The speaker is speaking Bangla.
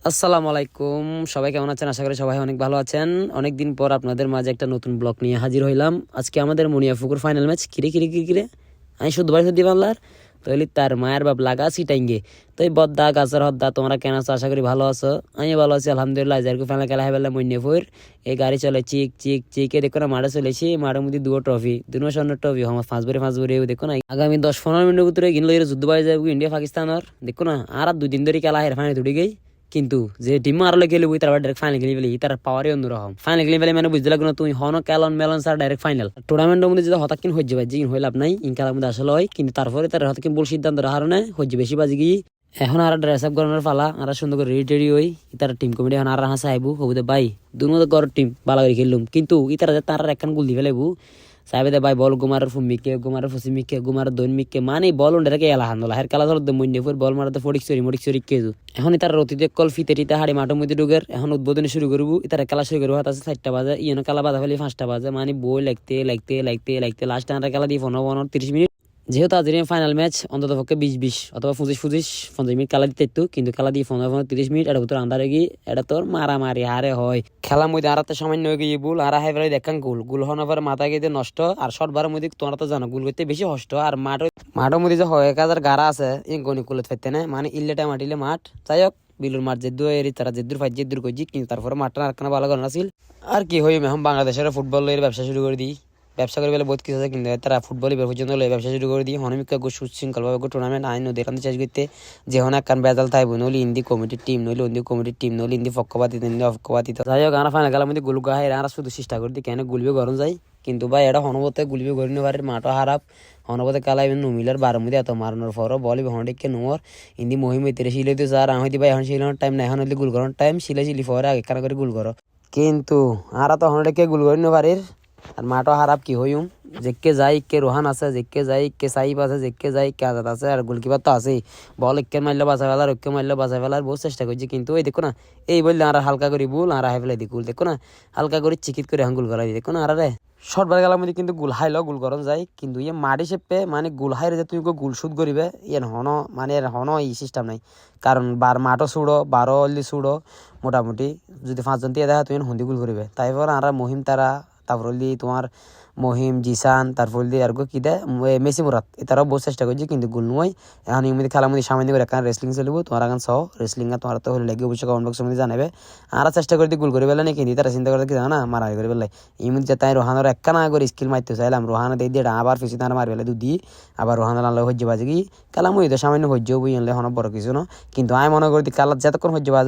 আসসালামু আলাইকুম। সবাই কেমন আছেন? আশা করি সবাই অনেক ভালো আছেন। অনেকদিন পর আপনাদের মাঝে একটা নতুন ব্লগ নিয়ে হাজির হইলাম। আজকে আমাদের মুনিয়াফুকুর ফাইনাল ম্যাচ। কিরে আমি শুধু বাড়ি শুদ্ধি বাংলার তৈলি তার মায়ের বাপ লাগা সিটাইঙ্গে। তো এই বদ্দা গাছের হদ্দা তোমরা কেন আছো? আশা করি ভালো আছো। আমি ভালো আছি আলহামদুলিল্লাহ। যারকে ফাইনাল খেলা হয়ে মুনিয়াফুর এই গাড়ি চলে চিক চিক চিকে দেখো না মাঠে চলেছি। মাঠের মধ্যে দুটো ট্রফি, দুটো স্বর্ণ ট্রফি আমার পাঁচবারে দেখো না। আগামী 10-15 মিনিটের ভিতরে কিনলো এর যুদ্ধ বাড়ি যাবো ইন্ডিয়া পাকিস্তানের। দেখো না আর 2 দিন ধরে খেলা হের ফাইনাল তুটি গই। কিন্তু যে টিম মারলে খেলবো তার ডাইরেক্ট ফাইনাল খেলি ফেলি, তার পাওয়ারই অন্যরকম। ফাইনাল খেলি ফেলে মানে বুঝতে লাগলো না তুমি হন ক্যালন মেলন স্যার ডাইরেক্ট ফাইনাল টুর্নামেন্টের মধ্যে যদি হঠাৎ কিন হয়ে যাবে জিন হয়ে লাভ নাই। ইন খেলার মধ্যে আসলে হয় কিন্তু তারপরে তার হঠাৎ কিন বল সিদ্ধান্ত হারণে হয়ে বেশি বাজি গিয়ে এখন আর ড্রেস আপ করানোর পালা। আর সুন্দর করে রেডি টেডি হই তার টিম কমিটি এখন আর হাসা আইবু হবুদে ভাই দুনো গড় টিম ভালো করে খেললুম কিন্তু ইতারা তার একখান গুল দি ফেলাইবু সাহেবে ভাই বল গুমারের ফুমিকে গুমারের ফসিমিকে গুমারের দৈনমিককে মানে বল উন্ডাকে এলা হান্দলা হের খেলা ধরতে মন্যপুর বল মারাতে ফটিক কেজু এখন তার রতিতে কল ফিতে হাড়ি মাঠের মধ্যে ঢুকের এখন উদ্বোধনী শুরু করবো। তার খেলা শুরু করবো হাত আছে 4টা বাজে ইয়েন খেলা বাধা ফেলি 5টা বাজে মানে বই লাগতে লাস্ট টাইম খেলা দিয়ে 15-30 মিনিট। যেহেতু আজ ফাইনাল ম্যাচ অন্তত পক্ষে 20-20 অথবা 25-50 মিনিট খেলা দিতে ইত্তু কিন্তু খেলা দিয়ে 15-30 মিনিট এর ভিতরে আন্দারে গিয়ে এটা তোর মারামারি হারে হয়। খেলার মধ্যে আর সামান্য হয়ে গিয়ে বুল আর হাই ফেলাই দেখান গুল হওয়ার পরে মাথা গিয়ে নষ্ট আর শর্টবারের মধ্যে তোমরা তো জানো গুল করতে বেশি কষ্ট। আর মাঠের মধ্যে যে হয় 1000 গাড়া আছে এই গণিকুলত ফেলতে না মানে ইল্লেটা মাটিলে মাঠ যাই হোক বিলুর মাঠ জেদ্দু এরি তারা জেদ্দুর ফাইট জেদ্দুর করছি কিন্তু তারপরে মাঠটা আর কেন ভালো করেন আসিল। আর কি হই এখন বাংলাদেশের ফুটবলের ব্যবসা শুরু করে দিই। ব্যবসা করে বহুত কিছু আছে কিন্তু তারা ফুটবলই পর্যন্ত ব্যবসা শুরু করে দিয়ে হনমিকা সুশৃঙ্খলভাবে টুর্নামেন্ট আইন দেখাতে চাষ করতে যে হন একখান বেজাল থাকবো নইলে ইন্দি কমিটির টিম নইলে ইন্দি কমিটির টিম নইলে ইন্দি পক্ষপাতিত ইন্দি অপক্ষপাতিত যাই হোক আমরা ফাইনাল খেলার মধ্যে গুল গাহে আর শুধু চেষ্টা করতে কেন গুলবে গরম যায় কিন্তু ভাই এটা হনবতে গুলবে গরিনে পারে মাঠও হারাপ হনবতে কালাই নুমিলার 12 মধ্যে এত মারানোর পরও বল হনটিকে নোর ইন্দি মহিমেতেরে শিলে তো স্যার আমি ভাই এখন শিলানোর টাইম না এখন হইলে গুল করার টাইম শিলি পরে আগে কানা করে গুল করো কিন্তু আর তো হনটিকে গুল করিনে পারির আর মাঠও হারাপ কি হইম যেকে যাই কে রোহান আছে যেকে যাই কে সাইব আছে যেকে যাই কে আজাদ আছে আর গোলকিপার তো আছেই বল একে মারলে বাঁচা ফেলার ওকে মারলে বাঁচা ফেলার বহু চেষ্টা করছি কিন্তু ওই দেখো না এই বললে আর হালকা করে বুল আর হাই ফেলাই দি গুল দেখো না হালকা করে চিকিৎ করে এখন গুল করাই দেখো না আর শর্টবার গেলার মধ্যে কিন্তু গুল হাইল গুল করন যায় কিন্তু ইয়ে মাটি চেপে মানে গুল হাইরে যে তুমি গুল শুট করিবে ইয়ে হন মানে হন এই সিস্টেম নাই কারণ মাঠও ছুড়ো 12 অল্লি ছুড়ো মোটামুটি যদি 5জন দিয়ে দেখা তুমি হন্দি গুল করিবে তাই পর আর মহিম তারা তারপর তোমার মহিম জিসান তারপর দিয়ে আর কি দেয় মেসি মুরাত এটারাও বহু চেষ্টা করছি কিন্তু গুল নয়। এখন এমনি খেলার মধ্যে সামান্য করে এখন রেসলিং চলবো তোমার এখন সহ রেসলিং তোমার তো হলে লেগে অবশ্যই কমেন্ট বক্সের মধ্যে জানাবে। আর চেষ্টা করে গুল করে পেলে না কিন্তু তারা চিন্তা করতে কি জানো না মারামারি করে পেলে এমনি যে তাই রোহানোর একখানা করে স্কিল মারতে চাইলাম রোহানা দিয়ে দিয়ে আবার ফেসি তারা মারি পেলে দুধ আবার রোহানা আনলে হজ্জে বাজে কি খেলাম ওই তো সামান্য হজ্জে বই আনলে হন বড় কিছু না কিন্তু আমি মনে করি খেলার যতক্ষণ হজ্জে বাজবো